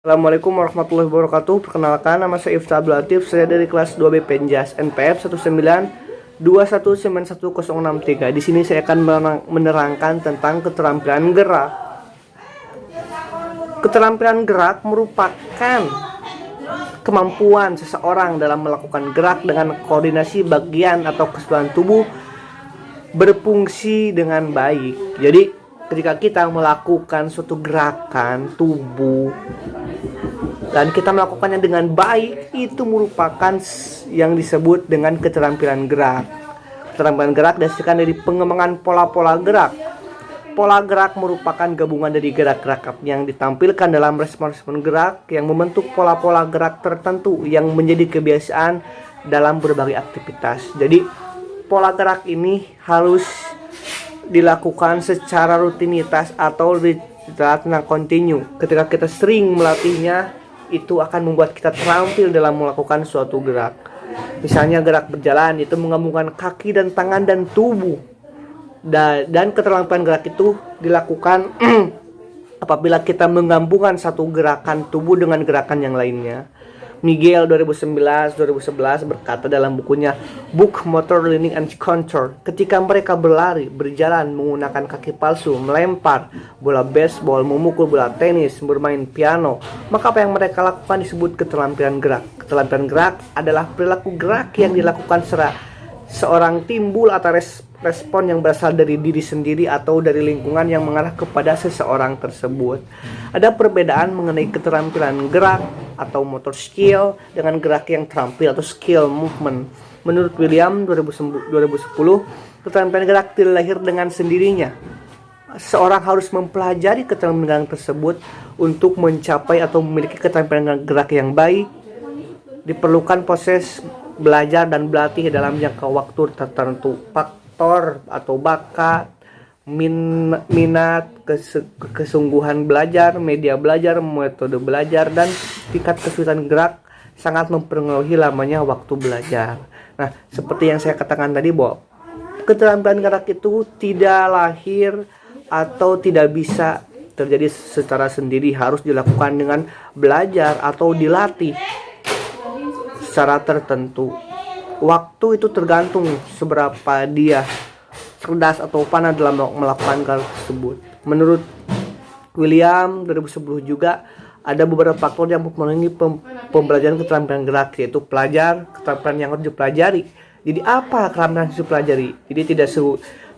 Assalamualaikum warahmatullahi wabarakatuh. Perkenalkan, nama saya Ifta Abdul Latif. Saya dari kelas 2B Penjas NPF 192191063. Di sini saya akan menerangkan tentang keterampilan gerak. Keterampilan gerak merupakan kemampuan seseorang dalam melakukan gerak dengan koordinasi bagian atau keseluruhan tubuh berfungsi dengan baik. Jadi ketika kita melakukan suatu gerakan tubuh dan kita melakukannya dengan baik, itu merupakan yang disebut dengan keterampilan gerak. Keterampilan gerak dihasilkan dari pengembangan pola-pola gerak. Pola gerak merupakan gabungan dari gerak-gerak yang ditampilkan dalam respon-respon gerak yang membentuk pola-pola gerak tertentu yang menjadi kebiasaan dalam berbagai aktivitas. Jadi pola gerak ini harus dilakukan secara rutinitas atau secara kontinu. Ketika kita sering melatihnya, itu akan membuat kita terampil dalam melakukan suatu gerak. Misalnya gerak berjalan, itu menggabungkan kaki dan tangan dan tubuh. Dan keterampilan gerak itu dilakukan apabila kita menggabungkan satu gerakan tubuh dengan gerakan yang lainnya. Miguel 2011 berkata dalam bukunya Book Motor Learning and Control, ketika mereka berlari, berjalan, menggunakan kaki palsu, melempar bola baseball, memukul bola tenis, bermain piano, maka apa yang mereka lakukan disebut keterampilan gerak. Keterampilan gerak adalah perilaku gerak yang dilakukan seorang timbul atau respon yang berasal dari diri sendiri atau dari lingkungan yang mengarah kepada seseorang tersebut. Ada perbedaan mengenai keterampilan gerak atau motor skill dengan gerak yang terampil atau skill movement. Menurut William 2010, keterampilan gerak tidak lahir dengan sendirinya. Seorang harus mempelajari keterampilan tersebut untuk mencapai atau memiliki keterampilan gerak yang baik. Diperlukan proses belajar dan berlatih dalam jangka waktu tertentu. Faktor atau bakat, minat, kesungguhan belajar, media belajar, metode belajar, dan tingkat kesulitan gerak sangat mempengaruhi lamanya waktu belajar. Nah, seperti yang saya katakan tadi bahwa keterampilan gerak itu tidak lahir atau tidak bisa terjadi secara sendiri, harus dilakukan dengan belajar atau dilatih secara tertentu. Waktu itu tergantung seberapa dia cerdas atau pandai dalam melakukan hal tersebut. Menurut William 2010 juga ada beberapa faktor yang mempengaruhi pembelajaran keterampilan gerak, yaitu keterampilan yang harus dipelajari. Jadi apa keterampilan yang harus dipelajari? Jadi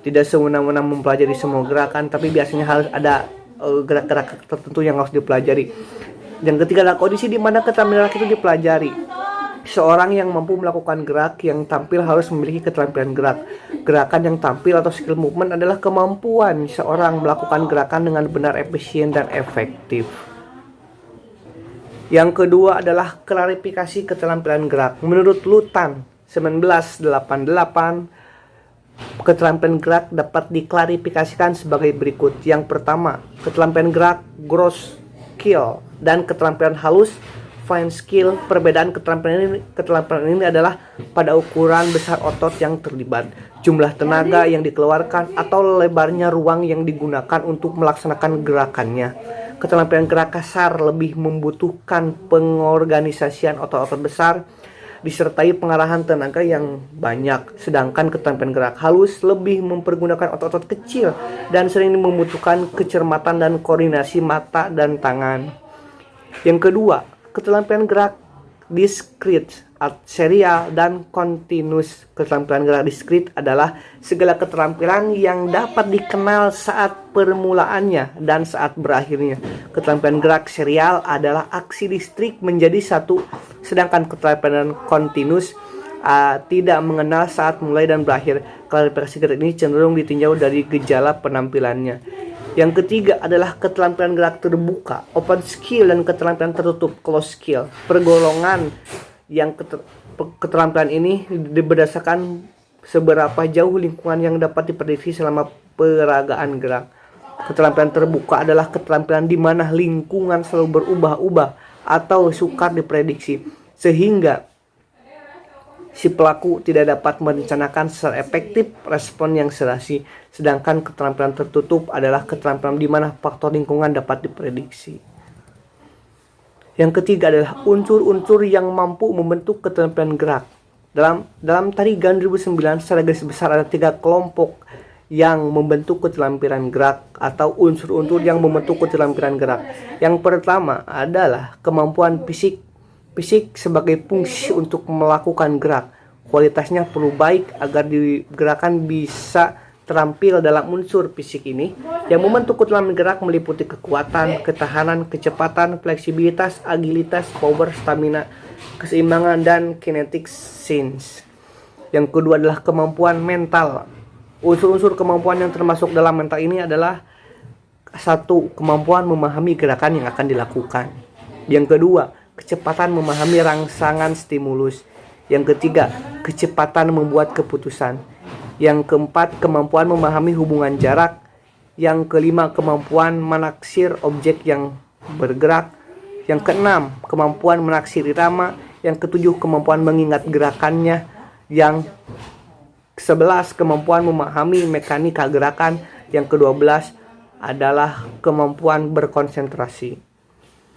tidak sewenang-wenang mempelajari semua gerakan, tapi biasanya harus ada gerak-gerak tertentu yang harus dipelajari. Yang ketiga adalah kondisi di mana keterampilan gerak itu dipelajari. Seorang yang mampu melakukan gerak yang tampil harus memiliki keterampilan gerak. Gerakan yang tampil atau skill movement adalah kemampuan seorang melakukan gerakan dengan benar, efisien, dan efektif. Yang kedua adalah klarifikasi keterampilan gerak. Menurut Lutan 1988, keterampilan gerak dapat diklarifikasikan sebagai berikut. Yang pertama, keterampilan gerak gross skill dan keterampilan halus fine skill. Perbedaan keterampilan ini adalah pada ukuran besar otot yang terlibat, jumlah tenaga yang dikeluarkan, atau lebarnya ruang yang digunakan untuk melaksanakan gerakannya. Keterampilan gerak kasar lebih membutuhkan pengorganisasian otot-otot besar disertai pengarahan tenaga yang banyak, sedangkan keterampilan gerak halus lebih mempergunakan otot-otot kecil dan sering membutuhkan kecermatan dan koordinasi mata dan tangan. Yang kedua, keterampilan gerak diskrit, serial, dan kontinus. Keterampilan gerak diskrit adalah segala keterampilan yang dapat dikenal saat permulaannya dan saat berakhirnya. Keterampilan gerak serial adalah aksi distrik menjadi satu, sedangkan keterampilan kontinus tidak mengenal saat mulai dan berakhir. Klarifikasi gerak ini cenderung ditinjau dari gejala penampilannya. Yang ketiga adalah keterampilan gerak terbuka, open skill, dan keterampilan tertutup, closed skill. Pergolongan yang keterampilan ini berdasarkan seberapa jauh lingkungan yang dapat diprediksi selama peragaan gerak. Keterampilan terbuka adalah keterampilan di mana lingkungan selalu berubah-ubah atau sukar diprediksi, sehingga si pelaku tidak dapat merencanakan secara efektif respon yang serasi. Sedangkan keterampilan tertutup adalah keterampilan di mana faktor lingkungan dapat diprediksi. Yang ketiga adalah unsur-unsur yang mampu membentuk keterampilan gerak. Dalam tari Gann 2009 secara garis besar ada 3 kelompok yang membentuk keterampilan gerak atau unsur-unsur yang membentuk keterampilan gerak. Yang pertama adalah kemampuan fisik. Fisik sebagai fungsi untuk melakukan gerak. Kualitasnya perlu baik agar gerakan bisa terampil dalam unsur fisik ini. Yang membentuk keterampilan gerak meliputi kekuatan, ketahanan, kecepatan, fleksibilitas, agilitas, power, stamina, keseimbangan, dan kinetic sense. Yang kedua adalah kemampuan mental. Unsur-unsur kemampuan yang termasuk dalam mental ini adalah 1. Kemampuan memahami gerakan yang akan dilakukan. Yang kedua, kecepatan memahami rangsangan stimulus. Yang ketiga, kecepatan membuat keputusan. Yang keempat, kemampuan memahami hubungan jarak. Yang kelima, kemampuan menaksir objek yang bergerak. Yang keenam, kemampuan menaksir irama. Yang ketujuh, kemampuan mengingat gerakannya. Yang 11, kemampuan memahami mekanika gerakan. Yang ke-12 adalah kemampuan berkonsentrasi.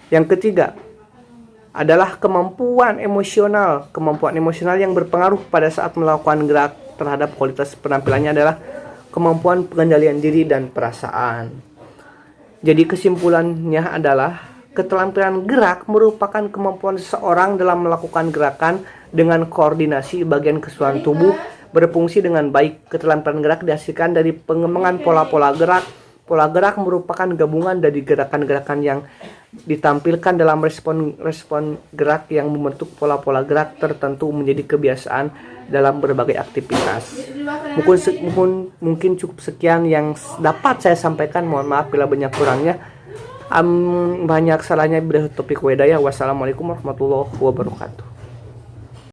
Yang ketiga adalah kemampuan emosional. Kemampuan emosional yang berpengaruh pada saat melakukan gerak terhadap kualitas penampilannya adalah kemampuan pengendalian diri dan perasaan. Jadi kesimpulannya adalah keterampilan gerak merupakan kemampuan seseorang dalam melakukan gerakan dengan koordinasi bagian keseluruhan tubuh berfungsi dengan baik. Keterampilan gerak dihasilkan dari pengembangan pola-pola gerak. Pola gerak merupakan gabungan dari gerakan-gerakan yang ditampilkan dalam respon gerak yang membentuk pola-pola gerak tertentu menjadi kebiasaan dalam berbagai aktivitas. Mungkin cukup sekian yang dapat saya sampaikan. Mohon maaf bila banyak kurangnya. Banyak salahnya. Bila topik wedaya. Wassalamualaikum warahmatullahi wabarakatuh.